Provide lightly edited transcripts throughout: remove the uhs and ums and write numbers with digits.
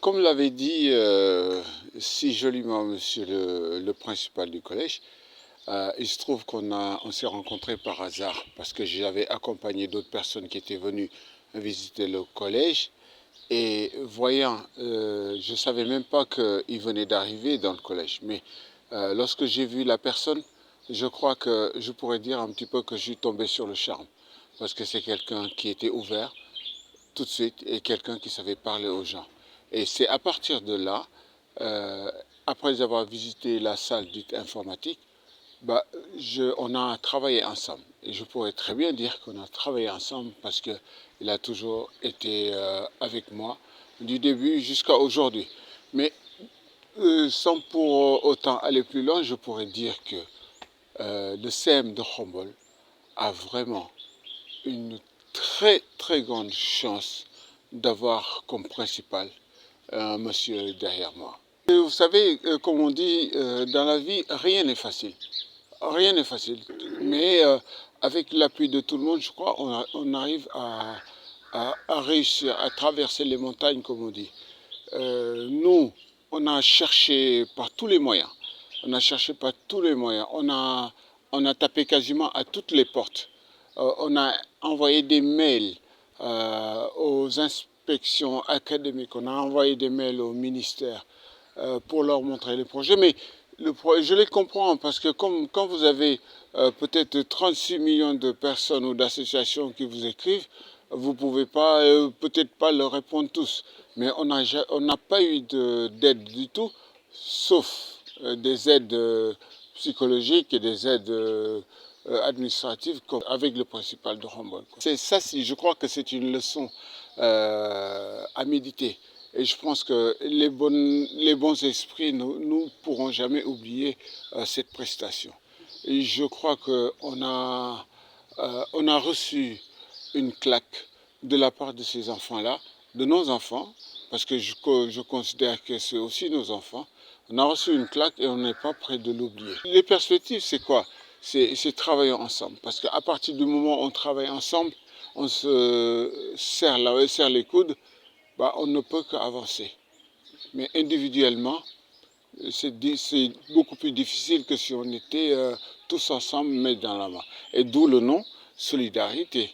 Comme l'avait dit si joliment monsieur le principal du collège, il se trouve on s'est rencontrés par hasard parce que j'avais accompagné d'autres personnes qui étaient venues visiter le collège et voyant, je ne savais même pas qu'il venait d'arriver dans le collège, mais lorsque j'ai vu la personne, je crois que je pourrais dire un petit peu que je suis tombé sur le charme parce que c'est quelqu'un qui était ouvert tout de suite et quelqu'un qui savait parler aux gens. Et c'est à partir de là, euh, après avoir visité la salle dite informatique, on a travaillé ensemble. Et je pourrais très bien dire qu'on a travaillé ensemble parce qu'il a toujours été avec moi du début jusqu'à aujourd'hui. Mais sans pour autant aller plus loin, je pourrais dire que le CM de Khombole a vraiment une très très grande chance d'avoir comme principal un monsieur derrière moi. Et vous savez, comme on dit, dans la vie, rien n'est facile. Rien n'est facile. Mais avec l'appui de tout le monde, je crois, on arrive à réussir à traverser les montagnes, comme on dit. Nous, on a cherché par tous les moyens. On a cherché par tous les moyens. On a tapé quasiment à toutes les portes. On a envoyé des mails aux inspections académiques. On a envoyé des mails au ministère pour leur montrer les projets. Mais je les comprends parce que quand vous avez peut-être 36 millions de personnes ou d'associations qui vous écrivent, vous ne pouvez pas, peut-être pas leur répondre tous. Mais on n'a pas eu d'aide du tout, sauf des aides psychologiques et des aides administratives avec le principal de Khombole. Ça, je crois que c'est une leçon à méditer. Et je pense que les bons esprits ne pourront jamais oublier cette prestation. Et je crois qu'on on a reçu une claque de la part de ces enfants-là, de nos enfants, parce que je considère que c'est aussi nos enfants. On a reçu une claque et on n'est pas prêt de l'oublier. Les perspectives, c'est quoi? C'est travailler ensemble. Parce qu'à partir du moment où on travaille ensemble, on se serre les coudes, on ne peut qu'avancer. Mais individuellement, c'est beaucoup plus difficile que si on était tous ensemble, mais dans la main. Et d'où le nom Solidarité.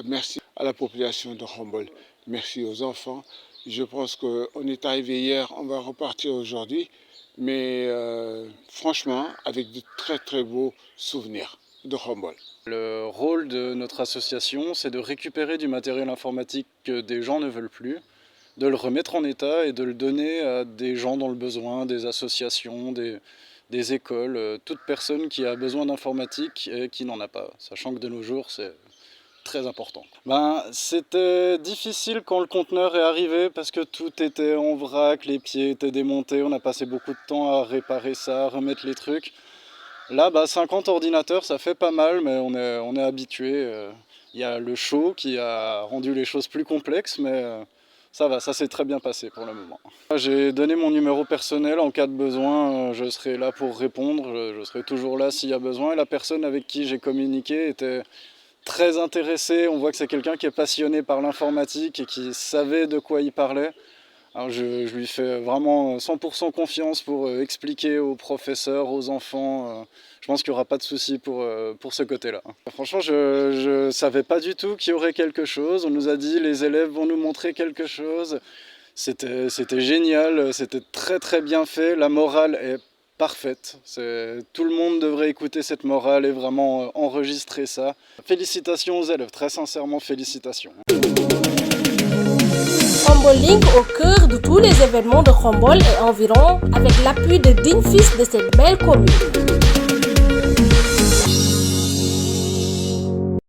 Merci à la population de Khombole. Merci aux enfants. Je pense qu'on est arrivé hier, on va repartir aujourd'hui. Mais franchement, avec de très très beaux souvenirs de Khombole. Le rôle de notre association, c'est de récupérer du matériel informatique que des gens ne veulent plus, de le remettre en état et de le donner à des gens dans le besoin, des associations, des écoles, toute personne qui a besoin d'informatique et qui n'en a pas, sachant que de nos jours, c'est très important. C'était difficile quand le conteneur est arrivé parce que tout était en vrac, les pieds étaient démontés, on a passé beaucoup de temps à réparer ça, à remettre les trucs. Là, 50 ordinateurs, ça fait pas mal, mais on est habitué. Il y a le show qui a rendu les choses plus complexes, mais ça va, ça s'est très bien passé pour le moment. J'ai donné mon numéro personnel, en cas de besoin, je serai là pour répondre, je serai toujours là s'il y a besoin. Et la personne avec qui j'ai communiqué était très intéressée, on voit que c'est quelqu'un qui est passionné par l'informatique et qui savait de quoi il parlait. Alors je lui fais vraiment 100% confiance pour expliquer aux professeurs, aux enfants. Je pense qu'il n'y aura pas de souci pour ce côté-là. Franchement, je ne savais pas du tout qu'il y aurait quelque chose. On nous a dit les élèves vont nous montrer quelque chose. C'était génial, c'était très très bien fait. La morale est parfaite. Tout le monde devrait écouter cette morale et vraiment enregistrer ça. Félicitations aux élèves, très sincèrement félicitations. Khombole Link au cœur de tous les événements de Khombole et environ avec l'appui de dignes fils de cette belle commune.